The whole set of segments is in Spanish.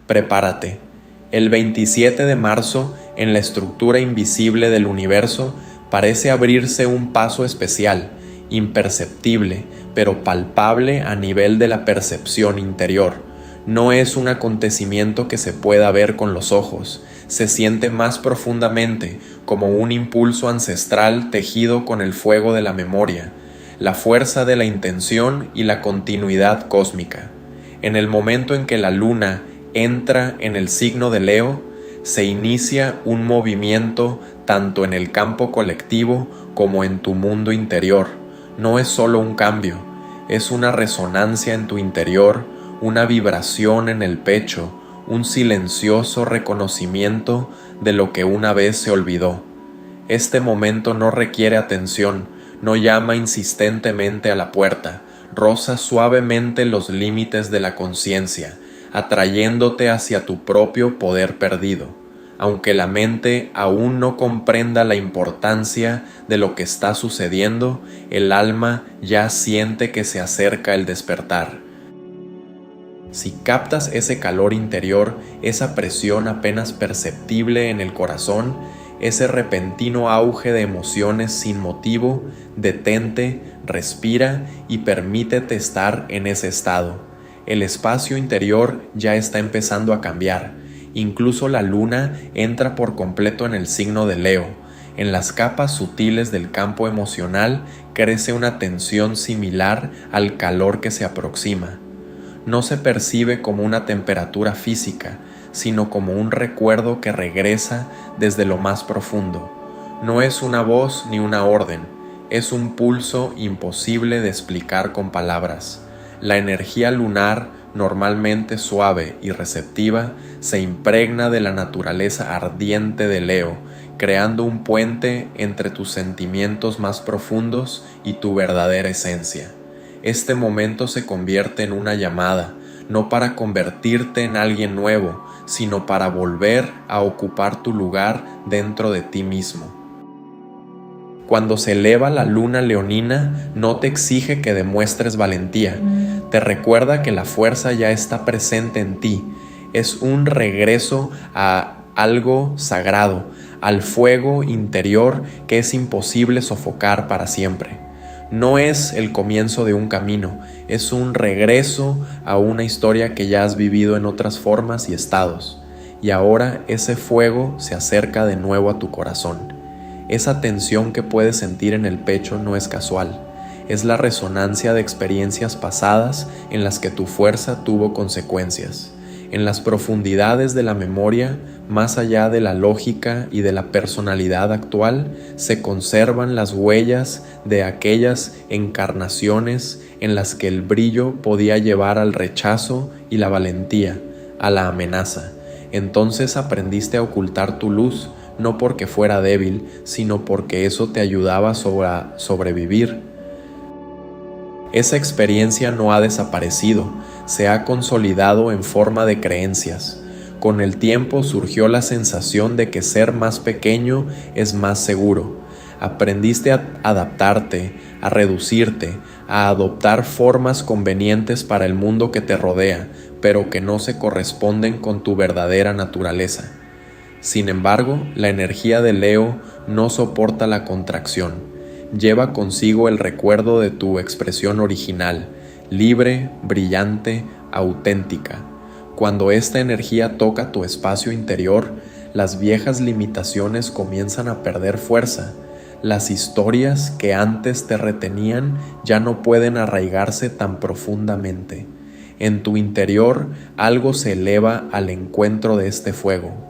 Prepárate. El 27 de marzo, en la estructura invisible del universo, parece abrirse un paso especial, imperceptible, pero palpable a nivel de la percepción interior. No es un acontecimiento que se pueda ver con los ojos, se siente más profundamente como un impulso ancestral tejido con el fuego de la memoria, la fuerza de la intención y la continuidad cósmica. En el momento en que la luna entra en el signo de Leo, se inicia un movimiento tanto en el campo colectivo como en tu mundo interior. No es solo un cambio, es una resonancia en tu interior, una vibración en el pecho, un silencioso reconocimiento de lo que una vez se olvidó. Este momento no requiere atención, no llama insistentemente a la puerta, roza suavemente los límites de la conciencia, atrayéndote hacia tu propio poder perdido. Aunque la mente aún no comprenda la importancia de lo que está sucediendo, el alma ya siente que se acerca el despertar. Si captas ese calor interior, esa presión apenas perceptible en el corazón, ese repentino auge de emociones sin motivo, detente, respira y permítete estar en ese estado. El espacio interior ya está empezando a cambiar. Incluso la luna entra por completo en el signo de Leo. En las capas sutiles del campo emocional crece una tensión similar al calor que se aproxima. No se percibe como una temperatura física, sino como un recuerdo que regresa desde lo más profundo. No es una voz ni una orden, es un pulso imposible de explicar con palabras. La energía lunar, normalmente suave y receptiva, se impregna de la naturaleza ardiente de Leo, creando un puente entre tus sentimientos más profundos y tu verdadera esencia. Este momento se convierte en una llamada, no para convertirte en alguien nuevo, sino para volver a ocupar tu lugar dentro de ti mismo. Cuando se eleva la luna leonina, no te exige que demuestres valentía, te recuerda que la fuerza ya está presente en ti. Es un regreso a algo sagrado, al fuego interior que es imposible sofocar para siempre. No es el comienzo de un camino, es un regreso a una historia que ya has vivido en otras formas y estados. Y ahora ese fuego se acerca de nuevo a tu corazón. Esa tensión que puedes sentir en el pecho no es casual. Es la resonancia de experiencias pasadas en las que tu fuerza tuvo consecuencias. En las profundidades de la memoria, más allá de la lógica y de la personalidad actual, se conservan las huellas de aquellas encarnaciones en las que el brillo podía llevar al rechazo y la valentía, a la amenaza. Entonces aprendiste a ocultar tu luz, no porque fuera débil, sino porque eso te ayudaba a sobrevivir. Esa experiencia no ha desaparecido, se ha consolidado en forma de creencias. Con el tiempo surgió la sensación de que ser más pequeño es más seguro. Aprendiste a adaptarte, a reducirte, a adoptar formas convenientes para el mundo que te rodea, pero que no se corresponden con tu verdadera naturaleza. Sin embargo, la energía de Leo no soporta la contracción. Lleva consigo el recuerdo de tu expresión original, libre, brillante, auténtica. Cuando esta energía toca tu espacio interior, las viejas limitaciones comienzan a perder fuerza. Las historias que antes te retenían ya no pueden arraigarse tan profundamente. En tu interior algo se eleva al encuentro de este fuego.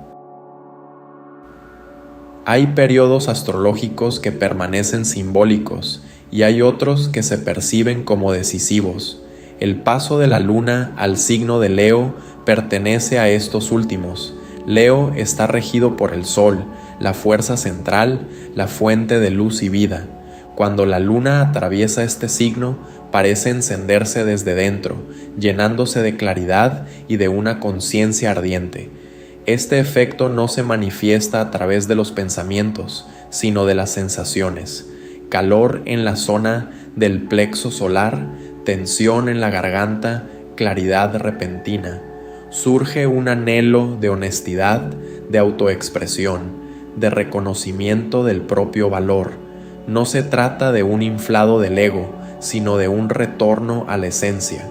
Hay periodos astrológicos que permanecen simbólicos y hay otros que se perciben como decisivos. El paso de la luna al signo de Leo pertenece a estos últimos. Leo está regido por el sol, la fuerza central, la fuente de luz y vida. Cuando la luna atraviesa este signo, parece encenderse desde dentro, llenándose de claridad y de una conciencia ardiente. Este efecto no se manifiesta a través de los pensamientos, sino de las sensaciones. Calor en la zona del plexo solar, tensión en la garganta, claridad repentina. Surge un anhelo de honestidad, de autoexpresión, de reconocimiento del propio valor. No se trata de un inflado del ego, sino de un retorno a la esencia.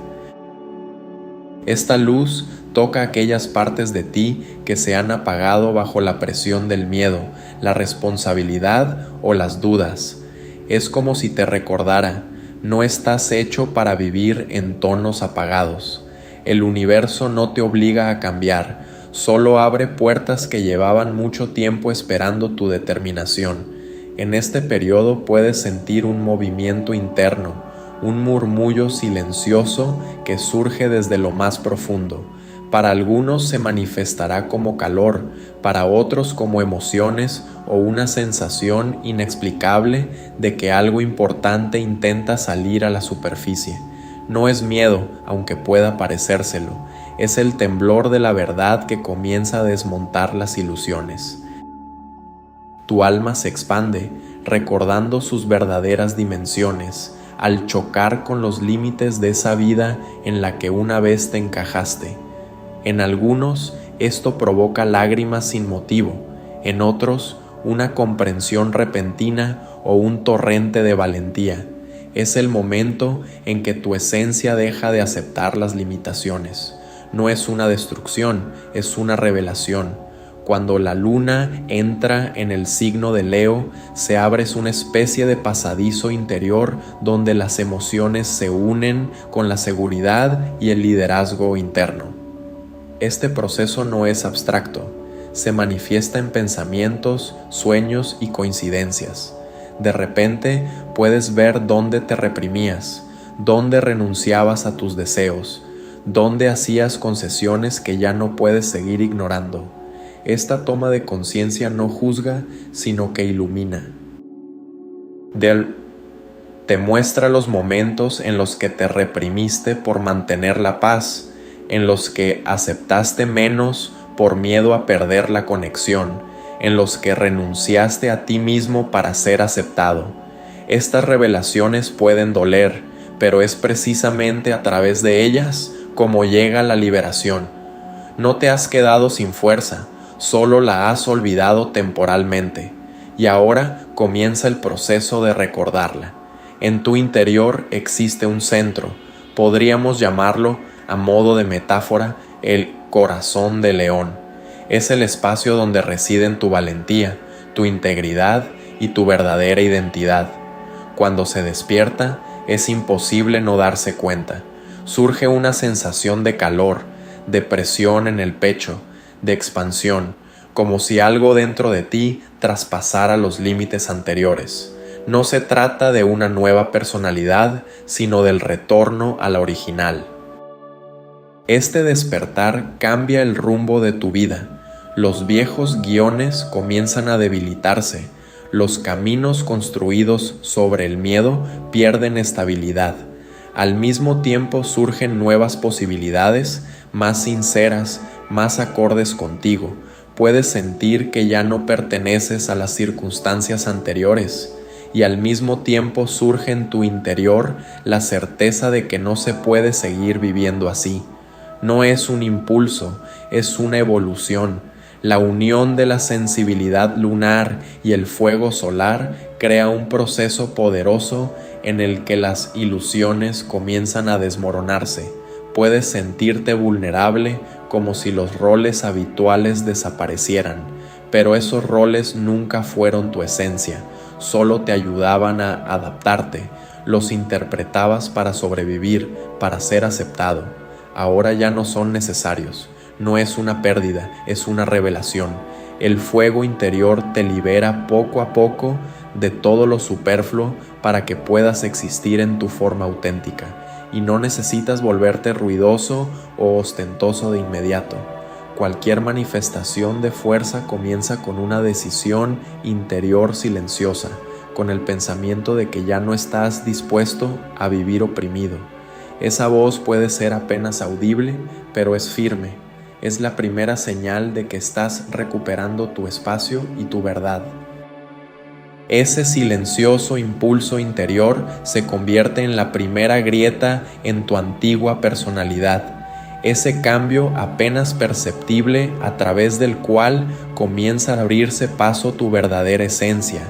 Esta luz toca aquellas partes de ti que se han apagado bajo la presión del miedo, la responsabilidad o las dudas. Es como si te recordara: no estás hecho para vivir en tonos apagados. El universo no te obliga a cambiar, solo abre puertas que llevaban mucho tiempo esperando tu determinación. En este periodo puedes sentir un movimiento interno, un murmullo silencioso que surge desde lo más profundo. Para algunos se manifestará como calor, para otros como emociones o una sensación inexplicable de que algo importante intenta salir a la superficie. No es miedo, aunque pueda parecérselo, es el temblor de la verdad que comienza a desmontar las ilusiones. Tu alma se expande, recordando sus verdaderas dimensiones, al chocar con los límites de esa vida en la que una vez te encajaste. En algunos, esto provoca lágrimas sin motivo, en otros, una comprensión repentina o un torrente de valentía. Es el momento en que tu esencia deja de aceptar las limitaciones. No es una destrucción, es una revelación. Cuando la luna entra en el signo de Leo, se abre una especie de pasadizo interior donde las emociones se unen con la seguridad y el liderazgo interno. Este proceso no es abstracto, se manifiesta en pensamientos, sueños y coincidencias. De repente puedes ver dónde te reprimías, dónde renunciabas a tus deseos, dónde hacías concesiones que ya no puedes seguir ignorando. Esta toma de conciencia no juzga, sino que ilumina. Te muestra los momentos en los que te reprimiste por mantener la paz, en los que aceptaste menos por miedo a perder la conexión, en los que renunciaste a ti mismo para ser aceptado. Estas revelaciones pueden doler, pero es precisamente a través de ellas como llega la liberación. No te has quedado sin fuerza, solo la has olvidado temporalmente, y ahora comienza el proceso de recordarla. En tu interior existe un centro, podríamos llamarlo, a modo de metáfora, el corazón de león. Es el espacio donde residen tu valentía, tu integridad y tu verdadera identidad. Cuando se despierta, es imposible no darse cuenta. Surge una sensación de calor, de presión en el pecho, de expansión, como si algo dentro de ti traspasara los límites anteriores. No se trata de una nueva personalidad, sino del retorno a la original. Este despertar cambia el rumbo de tu vida. Los viejos guiones comienzan a debilitarse. Los caminos construidos sobre el miedo pierden estabilidad. Al mismo tiempo surgen nuevas posibilidades, más sinceras, más acordes contigo. Puedes sentir que ya no perteneces a las circunstancias anteriores, y al mismo tiempo surge en tu interior la certeza de que no se puede seguir viviendo así. No es un impulso, es una evolución. La unión de la sensibilidad lunar y el fuego solar crea un proceso poderoso en el que las ilusiones comienzan a desmoronarse. Puedes sentirte vulnerable, como si los roles habituales desaparecieran, pero esos roles nunca fueron tu esencia, solo te ayudaban a adaptarte, los interpretabas para sobrevivir, para ser aceptado. Ahora ya no son necesarios. No es una pérdida, es una revelación. El fuego interior te libera poco a poco de todo lo superfluo para que puedas existir en tu forma auténtica, y no necesitas volverte ruidoso o ostentoso de inmediato. Cualquier manifestación de fuerza comienza con una decisión interior silenciosa, con el pensamiento de que ya no estás dispuesto a vivir oprimido. Esa voz puede ser apenas audible, pero es firme. Es la primera señal de que estás recuperando tu espacio y tu verdad. Ese silencioso impulso interior se convierte en la primera grieta en tu antigua personalidad. ese cambio apenas perceptible a través del cual comienza a abrirse paso tu verdadera esencia,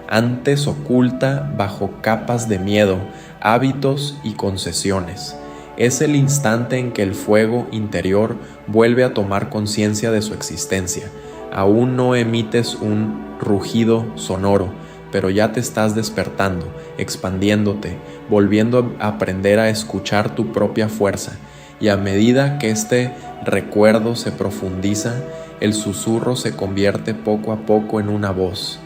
antes oculta bajo capas de miedo, hábitos y concesiones. Es el instante en que el fuego interior vuelve a tomar conciencia de su existencia. Aún no emites un rugido sonoro, pero ya te estás despertando, expandiéndote, volviendo a aprender a escuchar tu propia fuerza. Y a medida que este recuerdo se profundiza, el susurro se convierte poco a poco en una voz,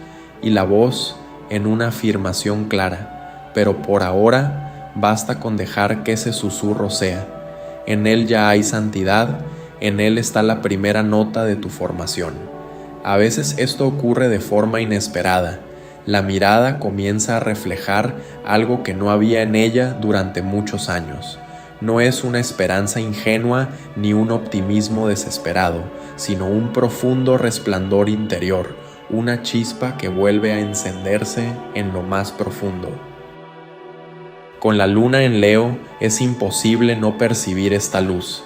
y la voz en una afirmación clara. Pero por ahora basta con dejar que ese susurro sea. En él ya hay santidad, en él está la primera nota de tu formación. A veces esto ocurre de forma inesperada. La mirada comienza a reflejar algo que no había en ella durante muchos años. No es una esperanza ingenua ni un optimismo desesperado, sino un profundo resplandor interior, una chispa que vuelve a encenderse en lo más profundo. Con la luna en Leo es imposible no percibir esta luz.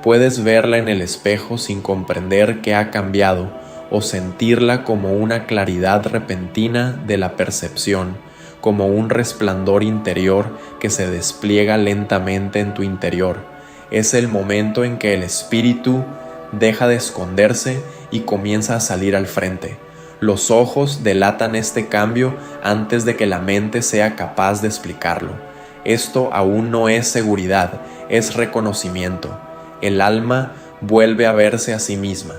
Puedes verla en el espejo sin comprender qué ha cambiado, o sentirla como una claridad repentina de la percepción, como un resplandor interior que se despliega lentamente en tu interior. Es el momento en que el espíritu deja de esconderse y comienza a salir al frente. Los ojos delatan este cambio antes de que la mente sea capaz de explicarlo. Esto aún no es seguridad, es reconocimiento. El alma vuelve a verse a sí misma.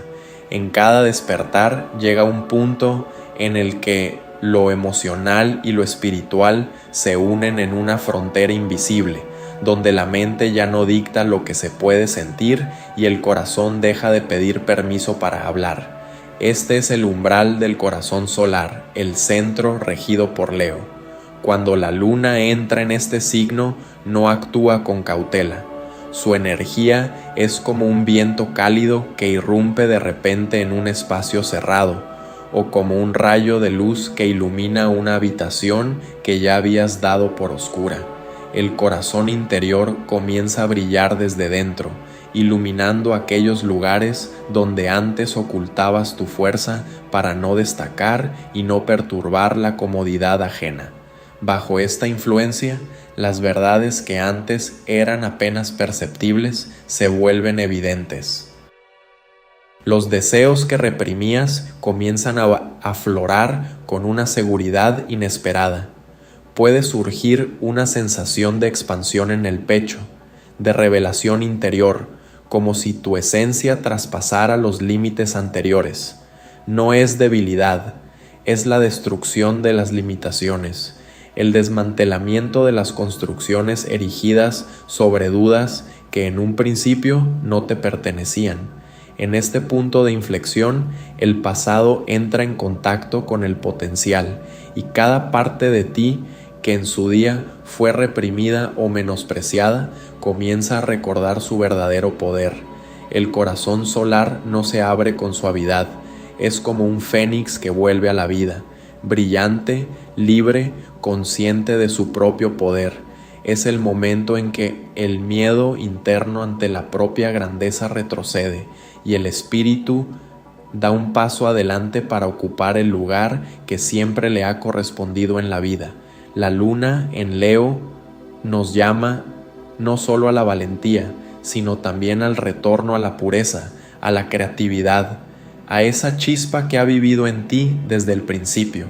En cada despertar llega un punto en el que lo emocional y lo espiritual se unen en una frontera invisible, donde la mente ya no dicta lo que se puede sentir y el corazón deja de pedir permiso para hablar. Este es el umbral del corazón solar, el centro regido por Leo. Cuando la luna entra en este signo, no actúa con cautela. Su energía es como un viento cálido que irrumpe de repente en un espacio cerrado, o como un rayo de luz que ilumina una habitación que ya habías dado por oscura. El corazón interior comienza a brillar desde dentro, iluminando aquellos lugares donde antes ocultabas tu fuerza para no destacar y no perturbar la comodidad ajena. Bajo esta influencia, las verdades que antes eran apenas perceptibles se vuelven evidentes. Los deseos que reprimías comienzan a aflorar con una seguridad inesperada. Puede surgir una sensación de expansión en el pecho, de revelación interior, como si tu esencia traspasara los límites anteriores. No es debilidad, es la destrucción de las limitaciones, el desmantelamiento de las construcciones erigidas sobre dudas que en un principio no te pertenecían. En este punto de inflexión, el pasado entra en contacto con el potencial y cada parte de ti que en su día fue reprimida o menospreciada comienza a recordar su verdadero poder. El corazón solar no se abre con suavidad, es como un fénix que vuelve a la vida, brillante, libre, consciente de su propio poder. Es el momento en que el miedo interno ante la propia grandeza retrocede y el espíritu da un paso adelante para ocupar el lugar que siempre le ha correspondido en la vida. La luna en Leo nos llama no solo a la valentía, sino también al retorno a la pureza, a la creatividad, a esa chispa que ha vivido en ti desde el principio.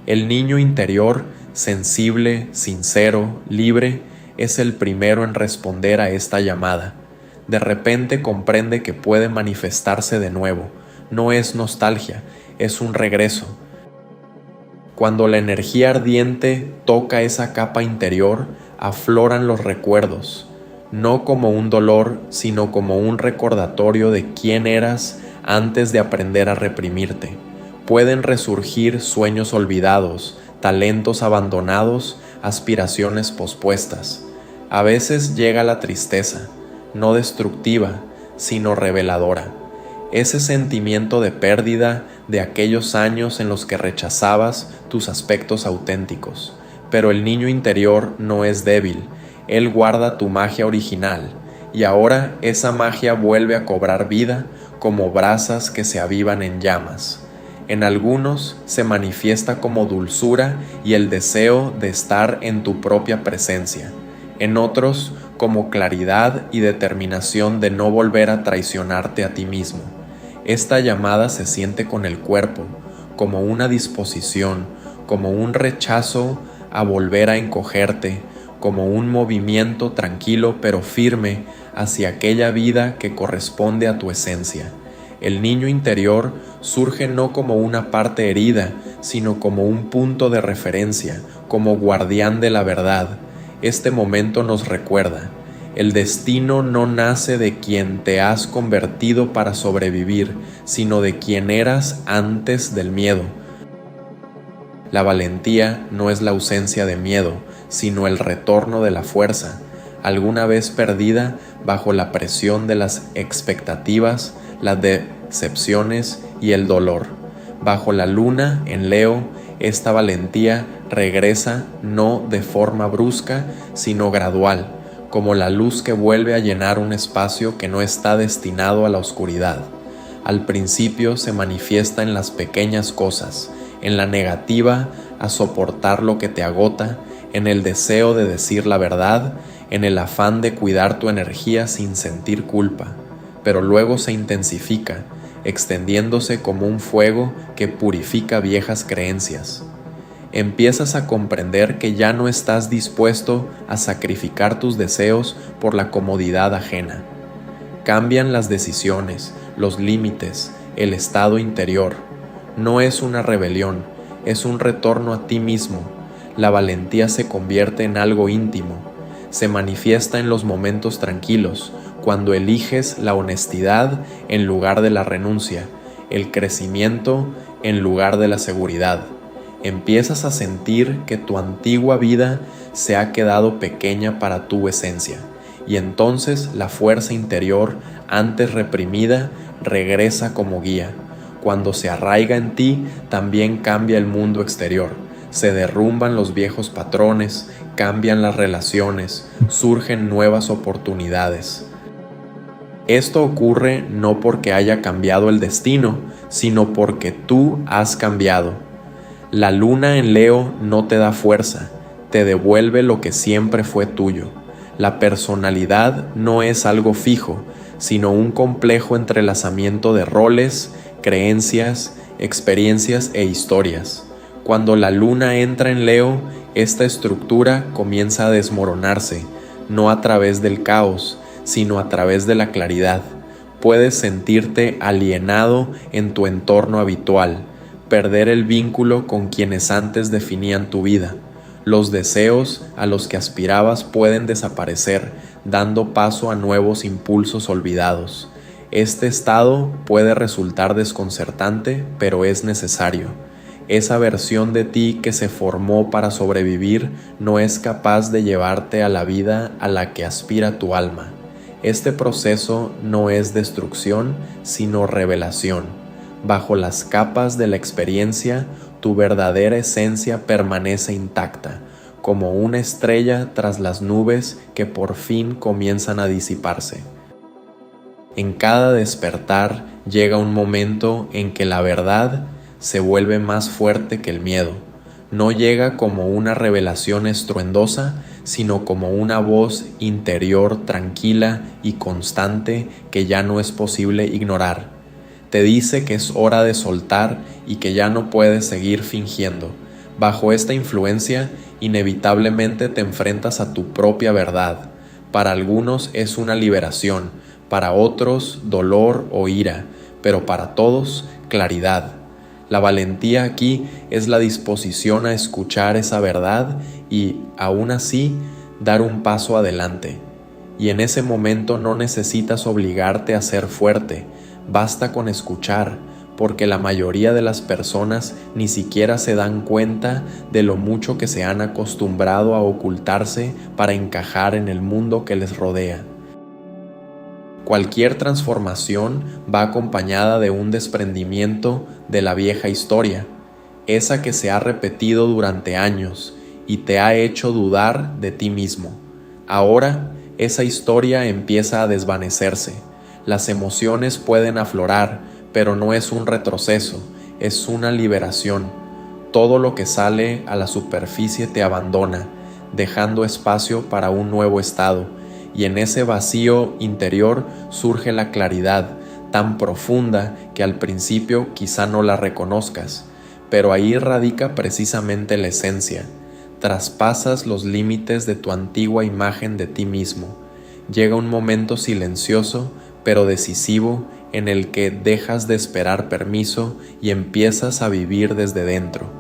El niño interior, sensible, sincero, libre, es el primero en responder a esta llamada. De repente comprende que puede manifestarse de nuevo. No es nostalgia, es un regreso. Cuando la energía ardiente toca esa capa interior, afloran los recuerdos, no como un dolor, sino como un recordatorio de quién eras antes de aprender a reprimirte. Pueden resurgir sueños olvidados, talentos abandonados, aspiraciones pospuestas. A veces llega la tristeza, no destructiva, sino reveladora. Ese sentimiento de pérdida de aquellos años en los que rechazabas tus aspectos auténticos. Pero el niño interior no es débil, él guarda tu magia original, y ahora esa magia vuelve a cobrar vida como brasas que se avivan en llamas. En algunos se manifiesta como dulzura y el deseo de estar en tu propia presencia. En otros, como claridad y determinación de no volver a traicionarte a ti mismo. Esta llamada se siente con el cuerpo, como una disposición, como un rechazo a volver a encogerte, como un movimiento tranquilo pero firme hacia aquella vida que corresponde a tu esencia. El niño interior surge no como una parte herida, sino como un punto de referencia, como guardián de la verdad. Este momento nos recuerda: el destino no nace de quien te has convertido para sobrevivir, sino de quien eras antes del miedo. La valentía no es la ausencia de miedo, sino el retorno de la fuerza, alguna vez perdida bajo la presión de las expectativas, las decepciones y el dolor. Bajo la luna en Leo, esta valentía regresa no de forma brusca, sino gradual, como la luz que vuelve a llenar un espacio que no está destinado a la oscuridad. Al principio se manifiesta en las pequeñas cosas, en la negativa a soportar lo que te agota, en el deseo de decir la verdad, en el afán de cuidar tu energía sin sentir culpa, pero luego se intensifica, extendiéndose como un fuego que purifica viejas creencias. Empiezas a comprender que ya no estás dispuesto a sacrificar tus deseos por la comodidad ajena. Cambian las decisiones, los límites, el estado interior. No es una rebelión, es un retorno a ti mismo. La valentía se convierte en algo íntimo. Se manifiesta en los momentos tranquilos, cuando eliges la honestidad en lugar de la renuncia, el crecimiento en lugar de la seguridad. Empiezas a sentir que tu antigua vida se ha quedado pequeña para tu esencia, y entonces la fuerza interior, antes reprimida, regresa como guía. Cuando se arraiga en ti, también cambia el mundo exterior. Se derrumban los viejos patrones, cambian las relaciones, surgen nuevas oportunidades. Esto ocurre no porque haya cambiado el destino, sino porque tú has cambiado. La luna en Leo no te da fuerza, te devuelve lo que siempre fue tuyo. La personalidad no es algo fijo, sino un complejo entrelazamiento de roles, creencias, experiencias e historias. Cuando la luna entra en Leo, esta estructura comienza a desmoronarse, no a través del caos, sino a través de la claridad. Puedes sentirte alienado en tu entorno habitual, perder el vínculo con quienes antes definían tu vida. Los deseos a los que aspirabas pueden desaparecer, dando paso a nuevos impulsos olvidados. Este estado puede resultar desconcertante, pero es necesario. Esa versión de ti que se formó para sobrevivir no es capaz de llevarte a la vida a la que aspira tu alma. Este proceso no es destrucción, sino revelación. Bajo las capas de la experiencia, tu verdadera esencia permanece intacta, como una estrella tras las nubes que por fin comienzan a disiparse. En cada despertar llega un momento en que la verdad se vuelve más fuerte que el miedo. No llega como una revelación estruendosa, sino como una voz interior tranquila y constante que ya no es posible ignorar. Te dice que es hora de soltar y que ya no puedes seguir fingiendo. Bajo esta influencia, inevitablemente te enfrentas a tu propia verdad. Para algunos es una liberación, para otros dolor o ira, pero para todos claridad. La valentía aquí es la disposición a escuchar esa verdad y, aún así, dar un paso adelante. Y en ese momento no necesitas obligarte a ser fuerte, basta con escuchar, porque la mayoría de las personas ni siquiera se dan cuenta de lo mucho que se han acostumbrado a ocultarse para encajar en el mundo que les rodea. Cualquier transformación va acompañada de un desprendimiento de la vieja historia, esa que se ha repetido durante años y te ha hecho dudar de ti mismo. Ahora esa historia empieza a desvanecerse. Las emociones pueden aflorar, pero no es un retroceso, es una liberación. Todo lo que sale a la superficie te abandona, dejando espacio para un nuevo estado, y en ese vacío interior surge la claridad, tan profunda que al principio quizá no la reconozcas, pero ahí radica precisamente la esencia. Traspasas los límites de tu antigua imagen de ti mismo. Llega un momento silencioso, pero decisivo, en el que dejas de esperar permiso y empiezas a vivir desde dentro.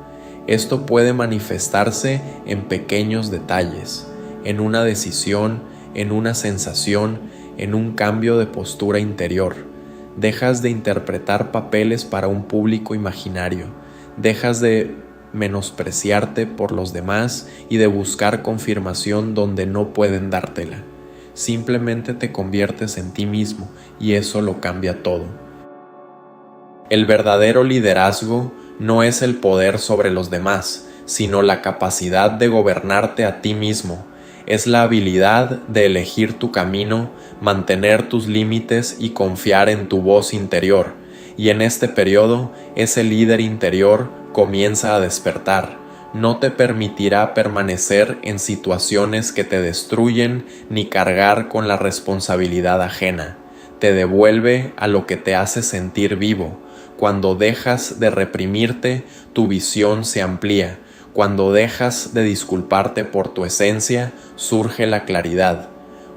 Esto puede manifestarse en pequeños detalles, en una decisión, en una sensación, en un cambio de postura interior. Dejas de interpretar papeles para un público imaginario, dejas de menospreciarte por los demás y de buscar confirmación donde no pueden dártela. Simplemente te conviertes en ti mismo y eso lo cambia todo. El verdadero liderazgo no es el poder sobre los demás, sino la capacidad de gobernarte a ti mismo. Es la habilidad de elegir tu camino, mantener tus límites y confiar en tu voz interior. Y en este periodo, ese líder interior comienza a despertar. No te permitirá permanecer en situaciones que te destruyen ni cargar con la responsabilidad ajena. Te devuelve a lo que te hace sentir vivo. Cuando dejas de reprimirte, tu visión se amplía. Cuando dejas de disculparte por tu esencia, surge la claridad.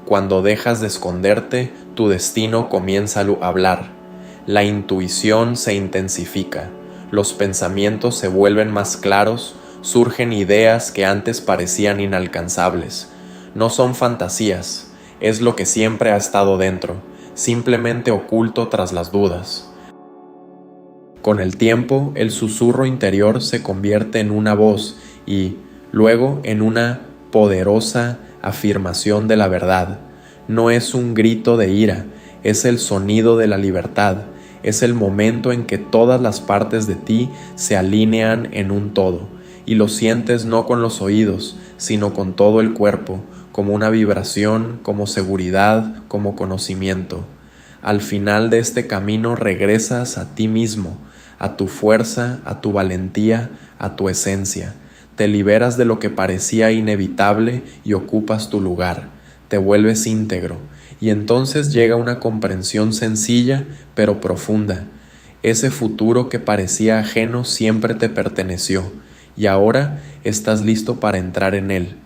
Cuando dejas de esconderte, tu destino comienza a hablar. La intuición se intensifica. Los pensamientos se vuelven más claros. Surgen ideas que antes parecían inalcanzables. No son fantasías, es lo que siempre ha estado dentro, simplemente oculto tras las dudas. Con el tiempo, el susurro interior se convierte en una voz y, luego, en una poderosa afirmación de la verdad. No es un grito de ira, es el sonido de la libertad, es el momento en que todas las partes de ti se alinean en un todo. Y lo sientes no con los oídos, sino con todo el cuerpo, como una vibración, como seguridad, como conocimiento. Al final de este camino regresas a ti mismo, a tu fuerza, a tu valentía, a tu esencia. Te liberas de lo que parecía inevitable y ocupas tu lugar. Te vuelves íntegro, y entonces llega una comprensión sencilla pero profunda. Ese futuro que parecía ajeno siempre te perteneció. Y ahora estás listo para entrar en él.